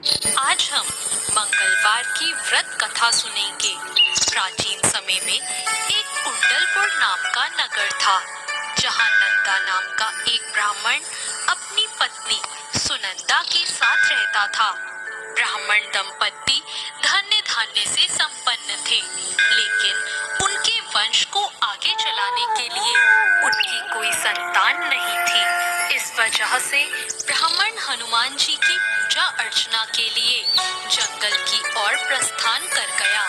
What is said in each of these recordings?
आज हम मंगलवार की व्रत कथा सुनेंगे। प्राचीन समय में एक कुंडलपुर नाम का नगर था, जहाँ नंदा नाम का एक ब्राह्मण अपनी पत्नी सुनंदा के साथ रहता था। ब्राह्मण दंपति धन्य धान्य से संपन्न थे, लेकिन उनके वंश को आगे चलाने के लिए उनकी कोई संतान नहीं थी। इस वजह से ब्राह्मण हनुमान जी की पूजा अर्चना के लिए जंगल की ओर प्रस्थान कर गया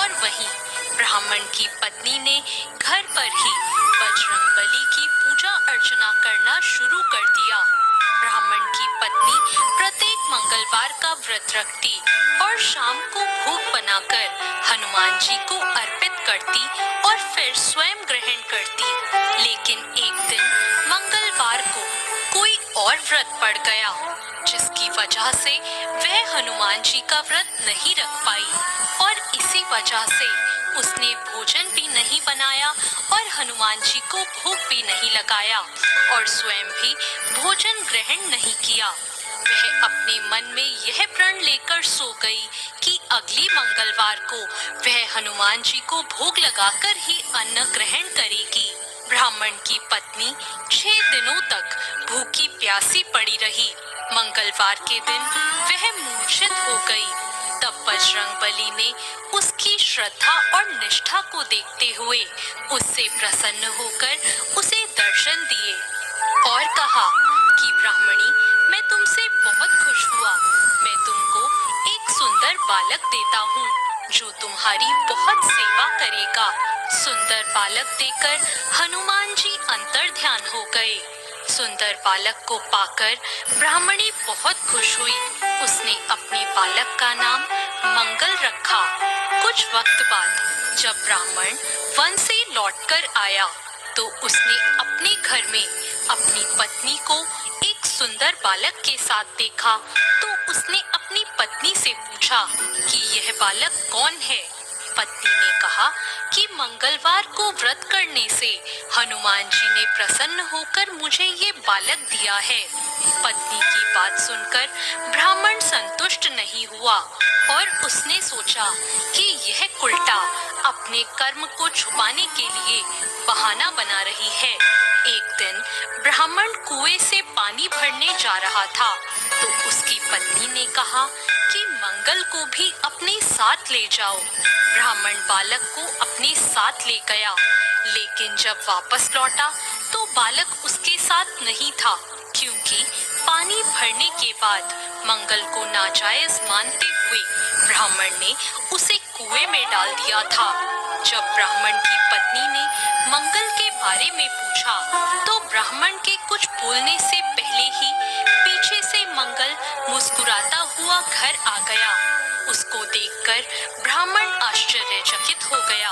और वहीं ब्राह्मण की पत्नी ने घर पर ही बजरंगबली की पूजा अर्चना करना शुरू कर दिया। ब्राह्मण की पत्नी प्रत्येक मंगलवार का व्रत रखती और शाम को भोग बनाकर हनुमान जी को अर्पित करती और फिर स्वयं ग्रहण करती। लेकिन एक दिन मंगलवार को कोई और व्रत पड़ गया, जिसकी वजह से वह हनुमान जी का व्रत नहीं रख पाई और इसी वजह से उसने भोजन भी नहीं बनाया और हनुमान जी को भोग भी नहीं लगाया और स्वयं भी भोजन ग्रहण नहीं किया। वह अपने मन में यह प्रण लेकर सो गई कि अगली मंगलवार को वह हनुमान जी को भोग लगाकर ही अन्न ग्रहण करेगी। ब्राह्मण की पत्नी 6 दिनों तक भूखी प्यासी पड़ी रही। मंगलवार के दिन वह मूर्छित हो गई। तब बजरंगबली ने उसकी श्रद्धा और निष्ठा को देखते हुए उससे प्रसन्न होकर उसे दर्शन दिए और कहा कि ब्राह्मणी, मैं तुमसे बहुत खुश हुआ। मैं तुमको एक सुंदर बालक देता हूँ जो तुम्हारी बहुत सेवा करेगा। सुंदर बालक देकर हनुमान जी अंतर्ध्यान हो गए। सुंदर बालक को पाकर ब्राह्मणी बहुत खुश हुई। उसने अपने बालक का नाम मंगल रखा। कुछ वक्त बाद जब ब्राह्मण वन से लौटकर आया तो उसने अपने घर में अपनी पत्नी को एक सुंदर बालक के साथ देखा। तो उसने अपनी पत्नी से पूछा कि यह बालक कौन है। पत्नी ने कहा कि मंगलवार को व्रत करने से हनुमान जी ने प्रसन्न होकर मुझे ये बालक दिया है। पत्नी की बात सुनकर ब्राह्मण संतुष्ट नहीं हुआ और उसने सोचा कि यह उल्टा अपने कर्म को छुपाने के लिए बहाना बना रही है। एक दिन ब्राह्मण कुएं से पानी भरने जा रहा था तो उसकी पत्नी ने कहा कि मंगल को भी अपने साथ ले जाओ। ब्राह्मण बालक को अपने साथ ले गया, लेकिन जब वापस लौटा तो बालक उसके साथ नहीं था, क्योंकि पानी भरने के बाद मंगल को नाजायज मानते हुए ब्राह्मण ने उसे कुएं में डाल दिया था। जब ब्राह्मण की पत्नी ने मंगल के बारे में पूछा तो ब्राह्मण के कुछ बोलने से पहले ही पीछे से मंगल मुस्कुराता हुआ घर आ गया। उसको देखकर ब्राह्मण आश्चर्यचकित हो गया।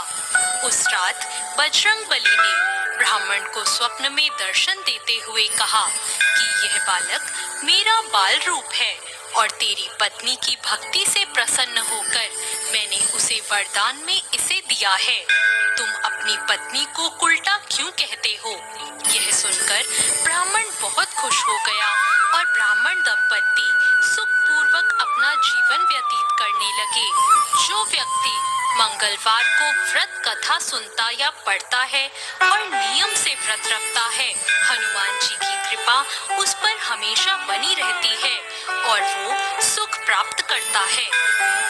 उस रात बजरंगबली ने ब्राह्मण को स्वप्न में दर्शन देते हुए कहा कि यह बालक मेरा बाल रूप है और तेरी पत्नी की भक्ति से प्रसन्न होकर मैंने उसे वरदान में इसे दिया है। तुम अपनी पत्नी को उल्टा क्यों कहते हो? यह सुनकर ब्राह्मण बहुत खुश हो गया और ब्राह्मण दंपति सुखपूर्वक अपना जीवन व्यतीत करने लगे। जो व्यक्ति मंगलवार को व्रत कथा सुनता या पढ़ता है और नियम से व्रत रखता है, हनुमान जी की कृपा उस पर हमेशा बनी रहती है और वो सुख प्राप्त करता है।